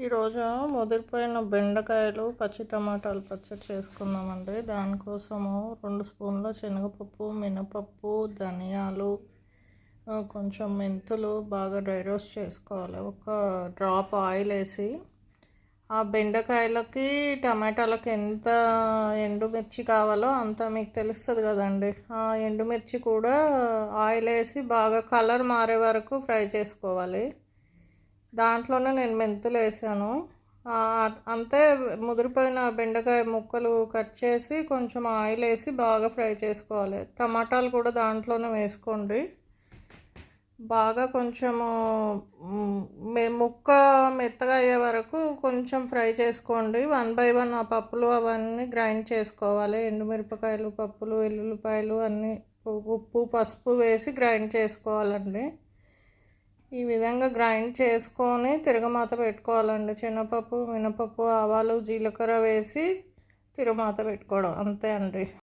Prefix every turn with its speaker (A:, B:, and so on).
A: ఈరోజు ముదిరిపోయిన బెండకాయలు పచ్చి టమాటాలు పచ్చడి చేసుకుందామండి. దానికోసము 2 స్పూన్ల శనగపప్పు, మినపప్పు, ధనియాలు, కొంచెం మెంతులు బాగా డ్రై రోస్ట్ చేసుకోవాలి. ఒక డ్రాప్ ఆయిల్ వేసి ఆ బెండకాయలకి టమాటాలకి ఎంత ఎండుమిర్చి కావాలో అంత మీకు తెలుస్తుంది కదండి. ఆ ఎండుమిర్చి కూడా ఆయిల్ వేసి బాగా కలర్ మారే వరకు ఫ్రై చేసుకోవాలి. దాంట్లోనే నేను మెంతులు వేసాను. అంతే, ముదిరిపోయిన బెండకాయ ముక్కలు కట్ చేసి కొంచెం ఆయిల్ వేసి బాగా ఫ్రై చేసుకోవాలి. టమాటాలు కూడా దాంట్లోనే వేసుకోండి. బాగా కొంచెము ముక్క మెత్తగా అయ్యే వరకు కొంచెం ఫ్రై చేసుకోండి. 1 by 1 ఆ పప్పులు అవన్నీ గ్రైండ్ చేసుకోవాలి. ఎండుమిరపకాయలు, పప్పులు, ఎల్లుల్లిపాయలు అన్నీ ఉప్పు, పసుపు వేసి గ్రైండ్ చేసుకోవాలండి. ఈ విధంగా గ్రైండ్ చేసుకొని తిరగమాత పెట్టుకోవాలండి. శనగపప్పు, మినపప్పు, ఆవాలు, జీలకర్ర వేసి తిరగమాత పెట్టుకోవడం అంతే అండి.